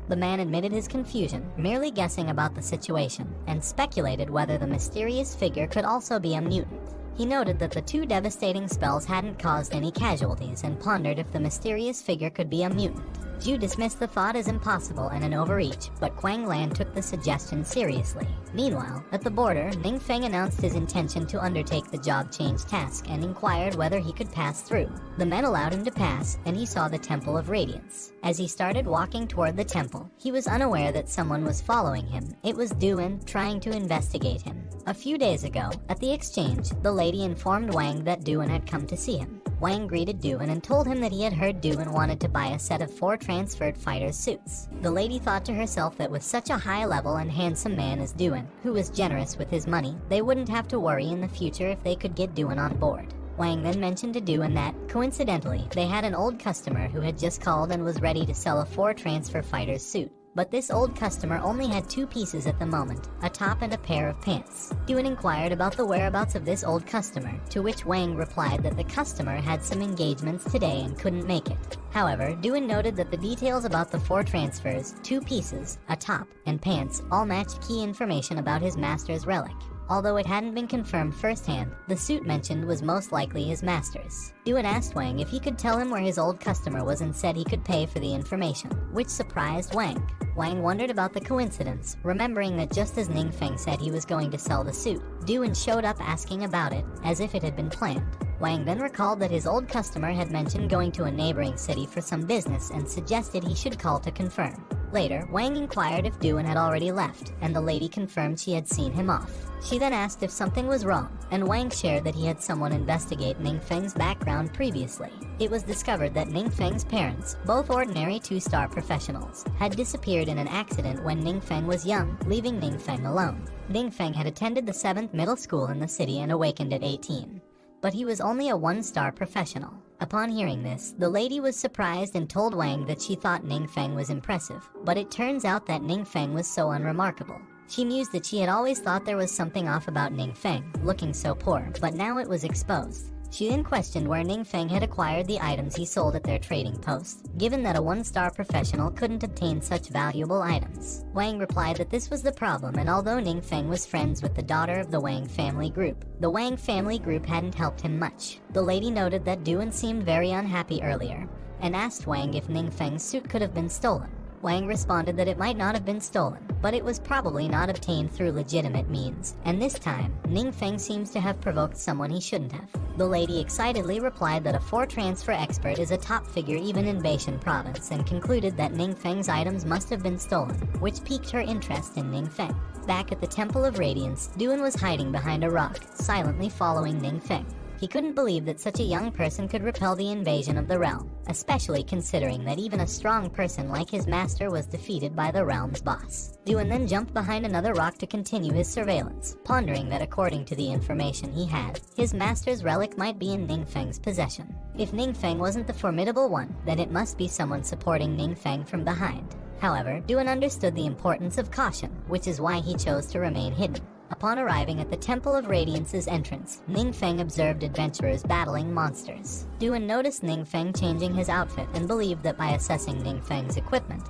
The man admitted his confusion, merely guessing about the situation, and speculated whether the mysterious figure could also be a mutant. He noted that the two devastating spells hadn't caused any casualties and pondered if the mysterious figure could be a mutant. Zhu dismissed the thought as impossible and an overreach, but Quang Lan took the suggestion seriously. Meanwhile, at the border, Ning Feng announced his intention to undertake the job change task and inquired whether he could pass through. The men allowed him to pass, and he saw the Temple of Radiance. As he started walking toward the temple, he was unaware that someone was following him. It was Duan, trying to investigate him. A few days ago, at the exchange, the lady informed Wang that Duan had come to see him. Wang greeted Duan and told him that he had heard Duan wanted to buy a set of 4 transferred fighters' suits. The lady thought to herself that with such a high-level and handsome man as Duan, who was generous with his money, they wouldn't have to worry in the future if they could get Duan on board. Wang then mentioned to Duan that, coincidentally, they had an old customer who had just called and was ready to sell a 4 transfer fighters' suit. But this old customer only had 2 pieces at the moment, a top and a pair of pants. Duan inquired about the whereabouts of this old customer, to which Wang replied that the customer had some engagements today and couldn't make it. However, Duan noted that the details about the 4 transfers, 2 pieces, a top, and pants all matched key information about his master's relic. Although it hadn't been confirmed firsthand, the suit mentioned was most likely his master's. Duan asked Wang if he could tell him where his old customer was and said he could pay for the information, which surprised Wang. Wang wondered about the coincidence, remembering that just as Ning Feng said he was going to sell the suit, Duan showed up asking about it, as if it had been planned. Wang then recalled that his old customer had mentioned going to a neighboring city for some business and suggested he should call to confirm. Later, Wang inquired if Duan had already left, and the lady confirmed she had seen him off. She then asked if something was wrong, and Wang shared that he had someone investigate Ning Feng's background previously. It was discovered that Ning Feng's parents, both ordinary 2-star professionals, had disappeared in an accident when Ning Feng was young, leaving Ning Feng alone. Ning Feng had attended the 7th middle school in the city and awakened at 18. But he was only a 1-star professional. Upon hearing this, the lady was surprised and told Wang that she thought Ning Feng was impressive, but it turns out that Ning Feng was so unremarkable. She mused that she had always thought there was something off about Ning Feng, looking so poor, but now it was exposed. She then questioned where Ning Feng had acquired the items he sold at their trading post, given that a 1-star professional couldn't obtain such valuable items. Wang replied that this was the problem, and although Ning Feng was friends with the daughter of the Wang family group, the Wang family group hadn't helped him much. The lady noted that Duan seemed very unhappy earlier, and asked Wang if Ning Feng's suit could have been stolen. Wang responded that it might not have been stolen, but it was probably not obtained through legitimate means, and this time, Ning Feng seems to have provoked someone he shouldn't have. The lady excitedly replied that a 4 transfer expert is a top figure even in Beishan province, and concluded that Ning Feng's items must have been stolen, which piqued her interest in Ning Feng. Back at the Temple of Radiance, Duan was hiding behind a rock, silently following Ning Feng. He couldn't believe that such a young person could repel the invasion of the realm, especially considering that even a strong person like his master was defeated by the realm's boss. Duan then jumped behind another rock to continue his surveillance, pondering that according to the information he had, his master's relic might be in Ning Feng's possession. If Ning Feng wasn't the formidable one, then it must be someone supporting Ning Feng from behind. However, Duan understood the importance of caution, which is why he chose to remain hidden. Upon arriving at the Temple of Radiance's entrance, Ning Feng observed adventurers battling monsters. Duan noticed Ning Feng changing his outfit and believed that by assessing Ning Feng's equipment,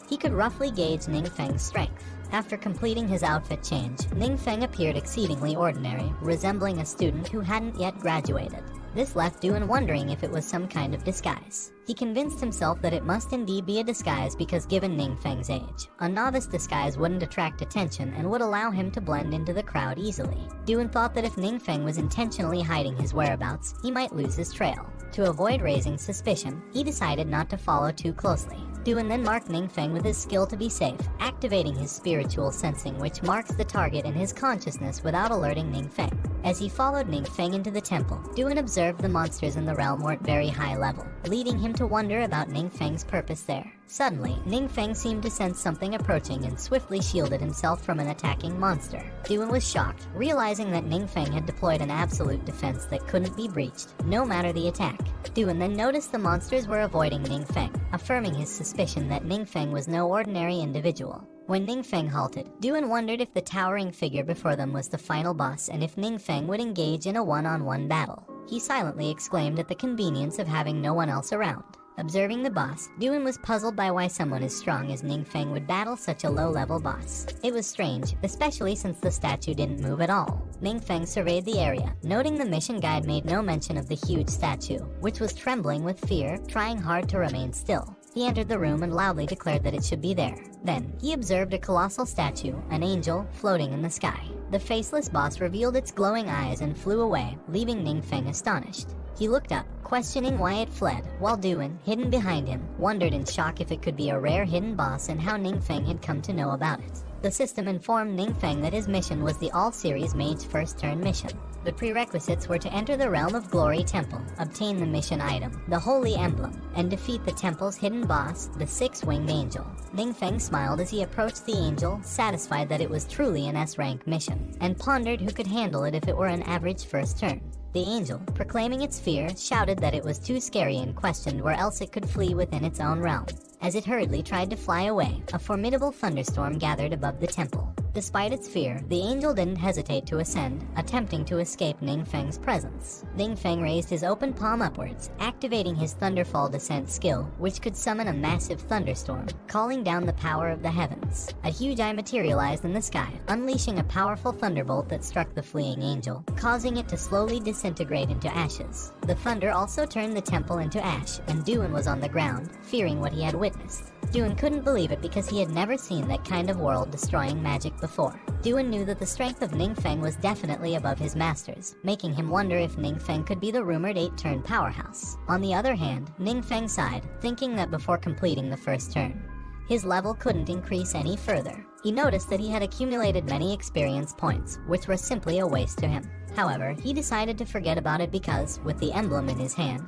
he could roughly gauge Ning Feng's strength. After completing his outfit change, Ning Feng appeared exceedingly ordinary, resembling a student who hadn't yet graduated. This left Duan wondering if it was some kind of disguise. He convinced himself that it must indeed be a disguise because given Ning Feng's age, a novice disguise wouldn't attract attention and would allow him to blend into the crowd easily. Duan thought that if Ning Feng was intentionally hiding his whereabouts, he might lose his trail. To avoid raising suspicion, he decided not to follow too closely. Duan then marked Ning Feng with his skill to be safe, activating his spiritual sensing, which marks the target in his consciousness without alerting Ning Feng. As he followed Ning Feng into the temple, Duan observed the monsters in the realm weren't very high level, leading him to wonder about Ning Feng's purpose there. Suddenly, Ning Feng seemed to sense something approaching and swiftly shielded himself from an attacking monster. Duan was shocked, realizing that Ning Feng had deployed an absolute defense that couldn't be breached, no matter the attack. Duan then noticed the monsters were avoiding Ning Feng, affirming his suspicion that Ning Feng was no ordinary individual. When Ning Feng halted, Duan wondered if the towering figure before them was the final boss and if Ning Feng would engage in a one-on-one battle. He silently exclaimed at the convenience of having no one else around. Observing the boss, Duan was puzzled by why someone as strong as Ningfeng would battle such a low-level boss. It was strange, especially since the statue didn't move at all. Ningfeng surveyed the area, noting the mission guide made no mention of the huge statue, which was trembling with fear, trying hard to remain still. He entered the room and loudly declared that it should be there. Then, he observed a colossal statue, an angel, floating in the sky. The faceless boss revealed its glowing eyes and flew away, leaving Ningfeng astonished. He looked up, questioning why it fled, while Duan, hidden behind him, wondered in shock if it could be a rare hidden boss and how Ningfeng had come to know about it. The system informed Ningfeng that his mission was the all-series Mage's first turn mission. The prerequisites were to enter the Realm of Glory Temple, obtain the mission item, the Holy Emblem, and defeat the temple's hidden boss, the Six-Winged Angel. Ningfeng smiled as he approached the angel, satisfied that it was truly an S-rank mission, and pondered who could handle it if it were an average first turn. The angel, proclaiming its fear, shouted that it was too scary and questioned where else it could flee within its own realm. As it hurriedly tried to fly away, a formidable thunderstorm gathered above the temple. Despite its fear, the angel didn't hesitate to ascend, attempting to escape Ningfeng's presence. Ningfeng raised his open palm upwards, activating his Thunderfall descent skill, which could summon a massive thunderstorm, calling down the power of the heavens. A huge eye materialized in the sky, unleashing a powerful thunderbolt that struck the fleeing angel, causing it to slowly disintegrate into ashes. The thunder also turned the temple into ash, and Duan was on the ground, fearing what he had witnessed. Duan couldn't believe it because he had never seen that kind of world-destroying magic before. Duan knew that the strength of Ningfeng was definitely above his master's, making him wonder if Ningfeng could be the rumored 8-turn powerhouse. On the other hand, Ningfeng sighed, thinking that before completing the first turn, his level couldn't increase any further. He noticed that he had accumulated many experience points, which were simply a waste to him. However, he decided to forget about it because, with the emblem in his hand,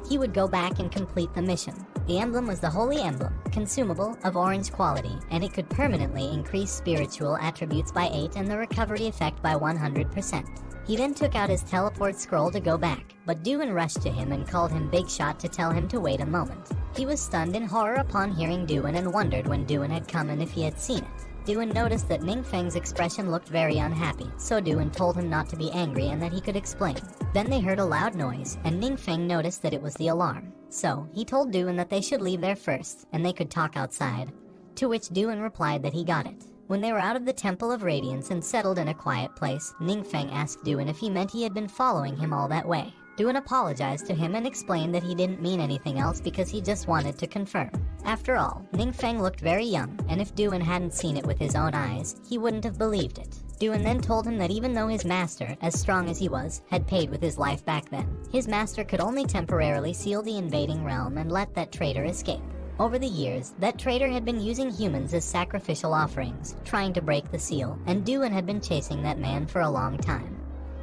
he would go back and complete the mission. The emblem was the Holy Emblem, consumable, of orange quality, and it could permanently increase spiritual attributes by 8 and the recovery effect by 100%. He then took out his teleport scroll to go back, but Duan rushed to him and called him Big Shot to tell him to wait a moment. He was stunned in horror upon hearing Duan and wondered when Duan had come and if he had seen it. Duan noticed that Ningfeng's expression looked very unhappy, so Duan told him not to be angry and that he could explain. Then they heard a loud noise, and Ningfeng noticed that it was the alarm. So, he told Duan that they should leave there first, and they could talk outside, to which Duan replied that he got it. When they were out of the Temple of Radiance and settled in a quiet place, Ningfeng asked Duan if he meant he had been following him all that way. Duan apologized to him and explained that he didn't mean anything else because he just wanted to confirm. After all, Ningfeng looked very young, and if Duan hadn't seen it with his own eyes, he wouldn't have believed it. Duan then told him that even though his master, as strong as he was, had paid with his life back then, his master could only temporarily seal the invading realm and let that traitor escape. Over the years, that traitor had been using humans as sacrificial offerings, trying to break the seal, and Duan had been chasing that man for a long time.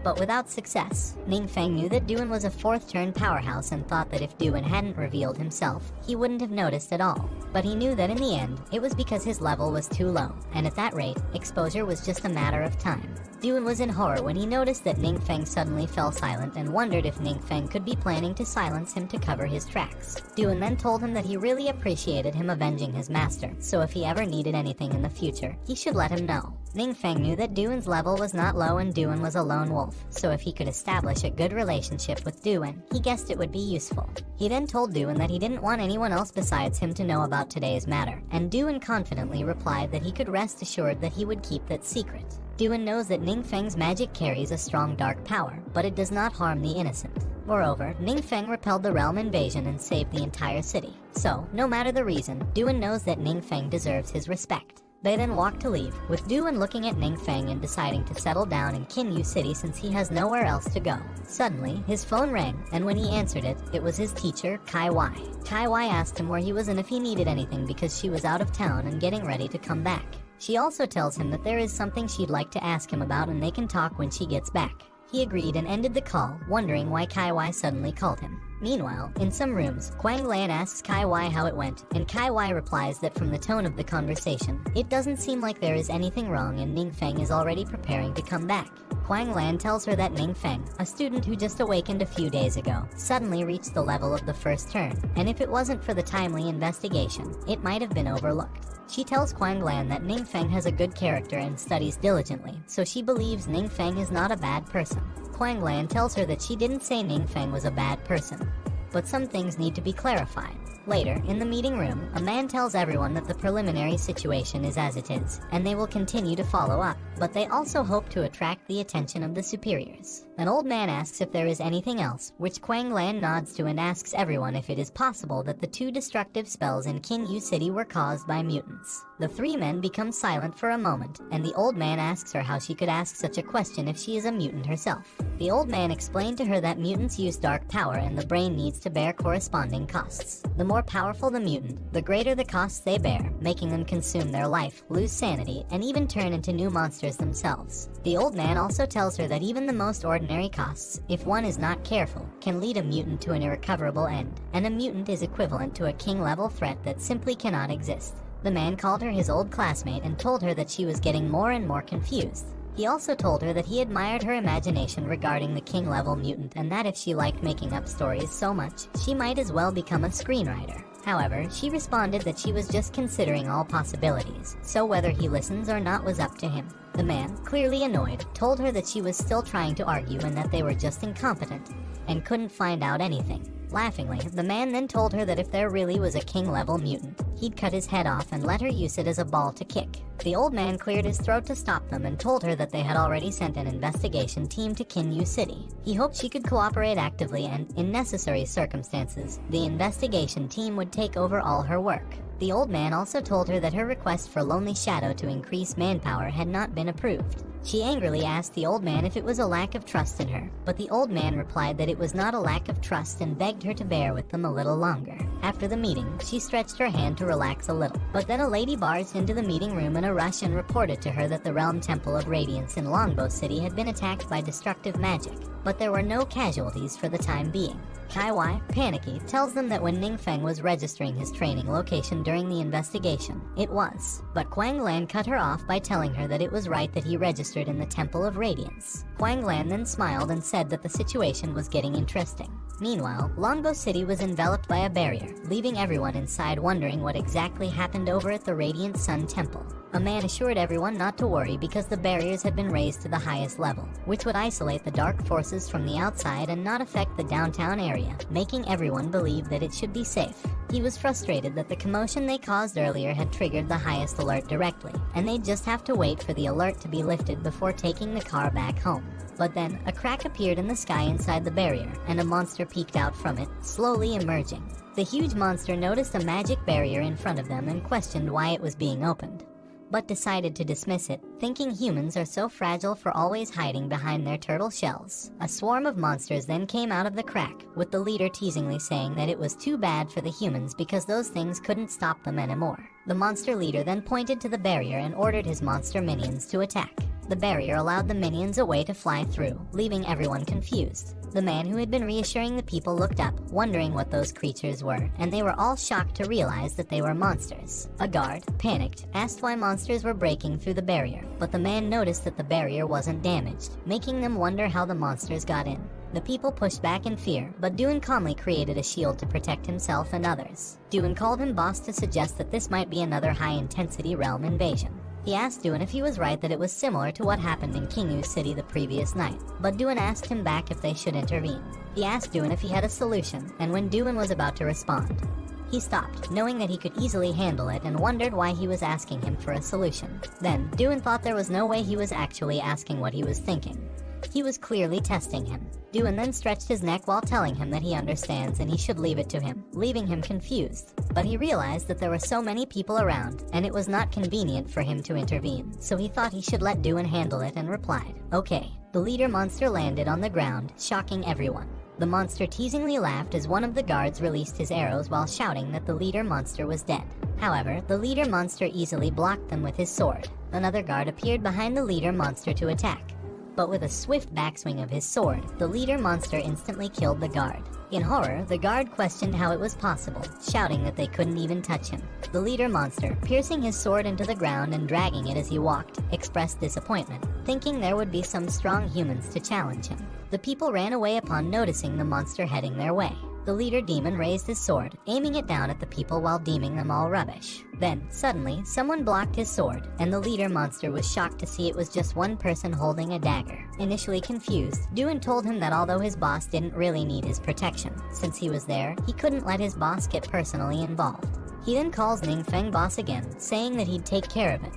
But without success, Ningfeng knew that Duan was a 4th-turn powerhouse and thought that if Duan hadn't revealed himself, he wouldn't have noticed at all. But he knew that in the end, it was because his level was too low, and at that rate, exposure was just a matter of time. Duan was in horror when he noticed that Ningfeng suddenly fell silent and wondered if Ningfeng could be planning to silence him to cover his tracks. Duan then told him that he really appreciated him avenging his master, so if he ever needed anything in the future, he should let him know. Ningfeng knew that Duan's level was not low and Duan was a lone wolf, so if he could establish a good relationship with Duan, he guessed it would be useful. He then told Duan that he didn't want anyone else besides him to know about today's matter, and Duan confidently replied that he could rest assured that he would keep that secret. Duan knows that Ningfeng's magic carries a strong dark power, but it does not harm the innocent. Moreover, Ningfeng repelled the realm invasion and saved the entire city. So, no matter the reason, Duan knows that Ningfeng deserves his respect. They then walked to leave, with Duan looking at Ningfeng and deciding to settle down in Kinyu City since he has nowhere else to go. Suddenly, his phone rang, and when he answered it, it was his teacher, Kai Wai. Kai Wai asked him where he was and if he needed anything because she was out of town and getting ready to come back. She also tells him that there is something she'd like to ask him about and they can talk when she gets back. He agreed and ended the call, wondering why Kai Wai suddenly called him. Meanwhile, in some rooms, Quang Lan asks Kai Wai how it went, and Kai Wai replies that from the tone of the conversation, it doesn't seem like there is anything wrong and Ningfeng is already preparing to come back. Quang Lan tells her that Ningfeng, a student who just awakened a few days ago, suddenly reached the level of the first turn, and if it wasn't for the timely investigation, it might have been overlooked. She tells Quang Lan that Ningfeng has a good character and studies diligently, so she believes Ningfeng is not a bad person. Quang Lan tells her that she didn't say Ningfeng was a bad person, but some things need to be clarified. Later, in the meeting room, a man tells everyone that the preliminary situation is as it is, and they will continue to follow up, but they also hope to attract the attention of the superiors. An old man asks if there is anything else, which Quang Lan nods to and asks everyone if it is possible that the 2 destructive spells in King Yu City were caused by mutants. The 3 men become silent for a moment, and the old man asks her how she could ask such a question if she is a mutant herself. The old man explained to her that mutants use dark power and the brain needs to bear corresponding costs. The more powerful the mutant, the greater the costs they bear, making them consume their life, lose sanity, and even turn into new monsters themselves. The old man also tells her that even the most ordinary costs, if one is not careful, can lead a mutant to an irrecoverable end, and a mutant is equivalent to a king-level threat that simply cannot exist. The man called her his old classmate and told her that she was getting more and more confused. He also told her that he admired her imagination regarding the king-level mutant and that if she liked making up stories so much, she might as well become a screenwriter. However, she responded that she was just considering all possibilities, so whether he listens or not was up to him. The man, clearly annoyed, told her that she was still trying to argue and that they were just incompetent and couldn't find out anything. Laughingly, the man then told her that if there really was a king-level mutant, he'd cut his head off and let her use it as a ball to kick. The old man cleared his throat to stop them and told her that they had already sent an investigation team to King Yu City. He hoped she could cooperate actively and, in necessary circumstances, the investigation team would take over all her work. The old man also told her that her request for Lonely Shadow to increase manpower had not been approved. She angrily asked the old man if it was a lack of trust in her, but the old man replied that it was not a lack of trust and begged her to bear with them a little longer. After the meeting, she stretched her hand to relax a little, but then a lady barged into the meeting room in a rush and reported to her that the Realm Temple of Radiance in Longbow City had been attacked by destructive magic, but there were no casualties for the time being. Kai Wai, panicky, tells them that when Ningfeng was registering his training location during the investigation, it was. But Quang Lan cut her off by telling her that it was right that he registered in the Temple of Radiance. Quang Lan then smiled and said that the situation was getting interesting. Meanwhile, Longbow City was enveloped by a barrier, leaving everyone inside wondering what exactly happened over at the Radiant Sun Temple. A man assured everyone not to worry because the barriers had been raised to the highest level, which would isolate the dark forces from the outside and not affect the downtown area, making everyone believe that it should be safe. He was frustrated that the commotion they caused earlier had triggered the highest alert directly, and they'd just have to wait for the alert to be lifted before taking the car back home. But then, a crack appeared in the sky inside the barrier, and a monster peeked out from it, slowly emerging. The huge monster noticed a magic barrier in front of them and questioned why it was being opened, but decided to dismiss it, thinking humans are so fragile for always hiding behind their turtle shells. A swarm of monsters then came out of the crack, with the leader teasingly saying that it was too bad for the humans because those things couldn't stop them anymore. The monster leader then pointed to the barrier and ordered his monster minions to attack. The barrier allowed the minions a way to fly through, leaving everyone confused. The man who had been reassuring the people looked up, wondering what those creatures were, and they were all shocked to realize that they were monsters. A guard, panicked, asked why monsters were breaking through the barrier, but the man noticed that the barrier wasn't damaged, making them wonder how the monsters got in. The people pushed back in fear, but Duan calmly created a shield to protect himself and others. Duan called him boss to suggest that this might be another high-intensity realm invasion. He asked Duan if he was right that it was similar to what happened in King Yu City the previous night, but Duan asked him back if they should intervene. He asked Duan if he had a solution, and when Duan was about to respond, he stopped, knowing that he could easily handle it, and wondered why he was asking him for a solution. Then, Duan thought there was no way he was actually asking what he was thinking. He was clearly testing him. Duan then stretched his neck while telling him that he understands and he should leave it to him, leaving him confused. But he realized that there were so many people around, and it was not convenient for him to intervene, so he thought he should let Duan handle it and replied, "Okay." The leader monster landed on the ground, shocking everyone. The monster teasingly laughed as one of the guards released his arrows while shouting that the leader monster was dead. However, the leader monster easily blocked them with his sword. Another guard appeared behind the leader monster to attack, but with a swift backswing of his sword, the leader monster instantly killed the guard. In horror, the guard questioned how it was possible, shouting that they couldn't even touch him. The leader monster, piercing his sword into the ground and dragging it as he walked, expressed disappointment, thinking there would be some strong humans to challenge him. The people ran away upon noticing the monster heading their way. The leader demon raised his sword, aiming it down at the people while deeming them all rubbish. Then, suddenly, someone blocked his sword, and the leader monster was shocked to see it was just one person holding a dagger. Initially confused, Duin told him that although his boss didn't really need his protection, since he was there, he couldn't let his boss get personally involved. He then calls Ningfeng boss again, saying that he'd take care of it,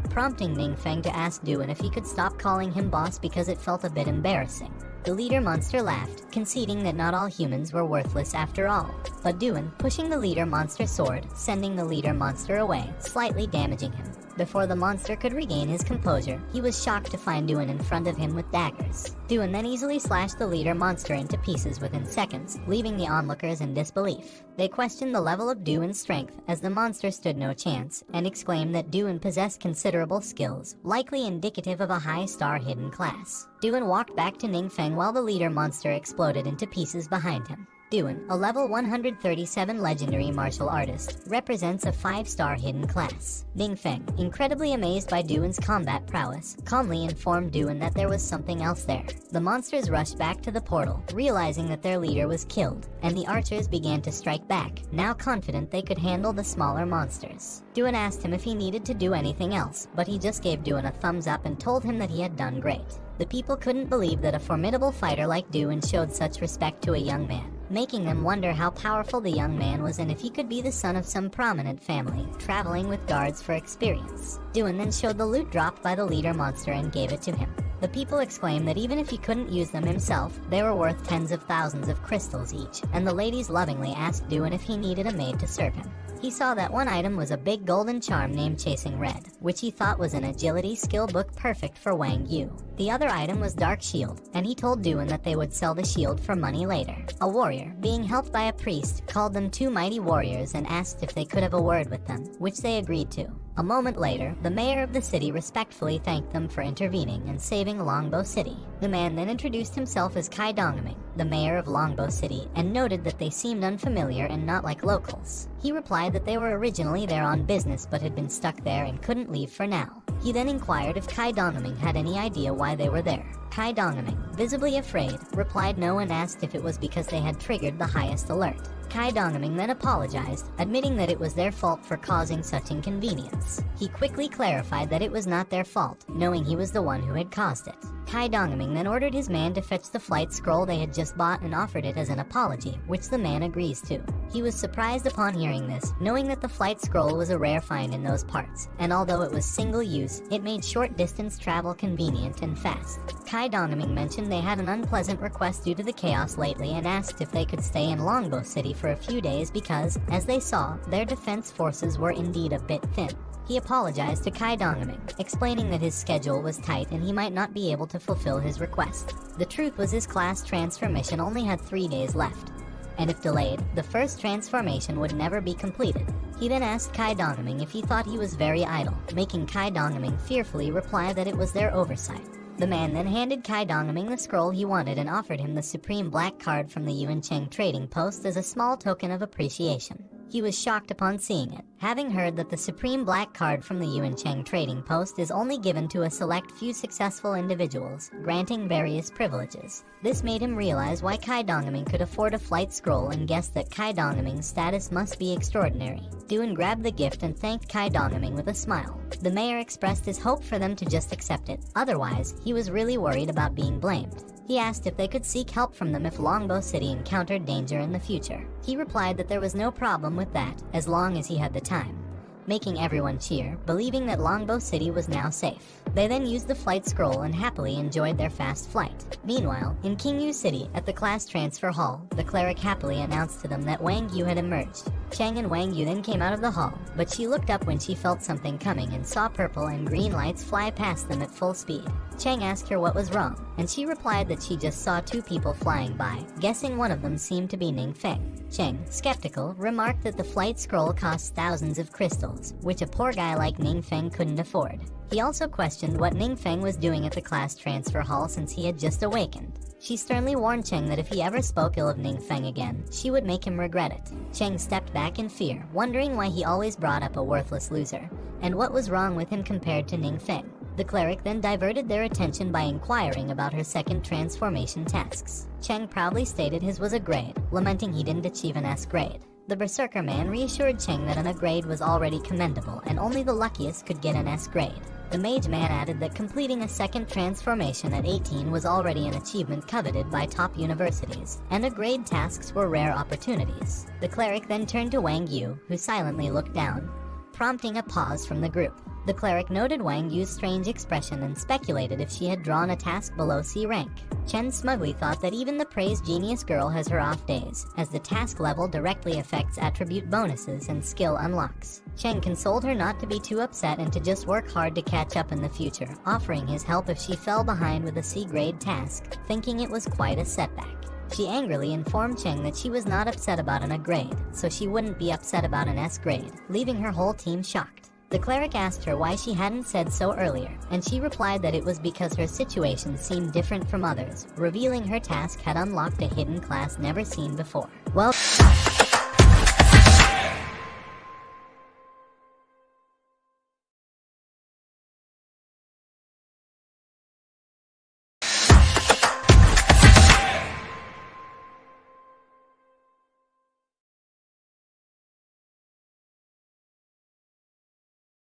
prompting Ningfeng to ask Duin if he could stop calling him boss because it felt a bit embarrassing. The leader monster laughed, conceding that not all humans were worthless after all. But Duin, pushing the leader monster's sword, sending the leader monster away, slightly damaging him. Before the monster could regain his composure, he was shocked to find Duin in front of him with daggers. Duin then easily slashed the leader monster into pieces within seconds, leaving the onlookers in disbelief. They questioned the level of Duin's strength, as the monster stood no chance, and exclaimed that Duin possessed considerable skills, likely indicative of a high star hidden class. Duin walked back to Ningfeng while the leader monster exploded into pieces behind him. Duin, a level 137 legendary martial artist, represents a 5-star hidden class. Ningfeng, incredibly amazed by Duin's combat prowess, calmly informed Duin that there was something else there. The monsters rushed back to the portal, realizing that their leader was killed, and the archers began to strike back, now confident they could handle the smaller monsters. Duin asked him if he needed to do anything else, but he just gave Duin a thumbs up and told him that he had done great. The people couldn't believe that a formidable fighter like Duin showed such respect to a young man, making them wonder how powerful the young man was and if he could be the son of some prominent family, traveling with guards for experience. Duin then showed the loot dropped by the leader monster and gave it to him. The people exclaimed that even if he couldn't use them himself, they were worth tens of thousands of crystals each, and the ladies lovingly asked Duin if he needed a maid to serve him. He saw that one item was a big golden charm named Chasing Red, which he thought was an agility skill book perfect for Wang Yu. The other item was Dark Shield, and he told Duin that they would sell the shield for money later. A warrior, being helped by a priest, called them two mighty warriors and asked if they could have a word with them, which they agreed to. A moment later, the mayor of the city respectfully thanked them for intervening and saving Longbow City. The man then introduced himself as Kai Dongming, the mayor of Longbow City, and noted that they seemed unfamiliar and not like locals. He replied that they were originally there on business but had been stuck there and couldn't leave for now. He then inquired if Kai Dongming had any idea why they were there. Kai Dongming, visibly afraid, replied no and asked if it was because they had triggered the highest alert. Kai Dongming then apologized, admitting that it was their fault for causing such inconvenience. He quickly clarified that it was not their fault, knowing he was the one who had caused it. Kai Dongming then ordered his man to fetch the flight scroll they had just bought and offered it as an apology, which the man agrees to. He was surprised upon hearing this, knowing that the flight scroll was a rare find in those parts, and although it was single use, it made short distance travel convenient and fast. Kai Dongming mentioned they had an unpleasant request due to the chaos lately and asked if they could stay in Longbow City for a few days because, as they saw, their defense forces were indeed a bit thin. He apologized to Kai Dongming, explaining that his schedule was tight and he might not be able to fulfill his request. The truth was his class transformation only had 3 days left, and if delayed, the first transformation would never be completed. He then asked Kai Dongming if he thought he was very idle, making Kai Dongming fearfully reply that it was their oversight. The man then handed Kai Dongming the scroll he wanted and offered him the Supreme Black Card from the Yuancheng trading post as a small token of appreciation. He was shocked upon seeing it, having heard that the Supreme Black Card from the Yuancheng trading post is only given to a select few successful individuals, granting various privileges. This made him realize why Kai Dongming could afford a flight scroll and guessed that Kai Dongming's status must be extraordinary. Duin grabbed the gift and thanked Kai Dongming with a smile. The mayor expressed his hope for them to just accept it, otherwise, he was really worried about being blamed. He asked if they could seek help from them if Longbow City encountered danger in the future. He replied that there was no problem with that, as long as he had the time, making everyone cheer, believing that Longbow City was now safe. They then used the flight scroll and happily enjoyed their fast flight. Meanwhile, in Qingyu City, at the class transfer hall, the cleric happily announced to them that Wang Yu had emerged. Cheng and Wang Yu then came out of the hall, but she looked up when she felt something coming and saw purple and green lights fly past them at full speed. Cheng asked her what was wrong, and she replied that she just saw 2 people flying by, guessing one of them seemed to be Ningfeng. Cheng, skeptical, remarked that the flight scroll costs thousands of crystals, which a poor guy like Ningfeng couldn't afford. He also questioned what Ningfeng was doing at the class transfer hall since he had just awakened. She sternly warned Cheng that if he ever spoke ill of Ningfeng again, she would make him regret it. Cheng stepped back in fear, wondering why he always brought up a worthless loser, and what was wrong with him compared to Ningfeng. The cleric then diverted their attention by inquiring about her second transformation tasks. Cheng proudly stated his was a grade, lamenting he didn't achieve an S grade. The Berserker man reassured Cheng that an A grade was already commendable and only the luckiest could get an S grade. The mage man added that completing a second transformation at 18 was already an achievement coveted by top universities, and A grade tasks were rare opportunities. The cleric then turned to Wang Yu, who silently looked down, prompting a pause from the group. The cleric noted Wang Yu's strange expression and speculated if she had drawn a task below C rank. Chen smugly thought that even the praised genius girl has her off days, as the task level directly affects attribute bonuses and skill unlocks. Chen consoled her not to be too upset and to just work hard to catch up in the future, offering his help if she fell behind with a C grade task, thinking it was quite a setback. She angrily informed Cheng that she was not upset about an A grade, so she wouldn't be upset about an S grade, leaving her whole team shocked. The cleric asked her why she hadn't said so earlier, and she replied that it was because her situation seemed different from others, revealing her task had unlocked a hidden class never seen before. Well...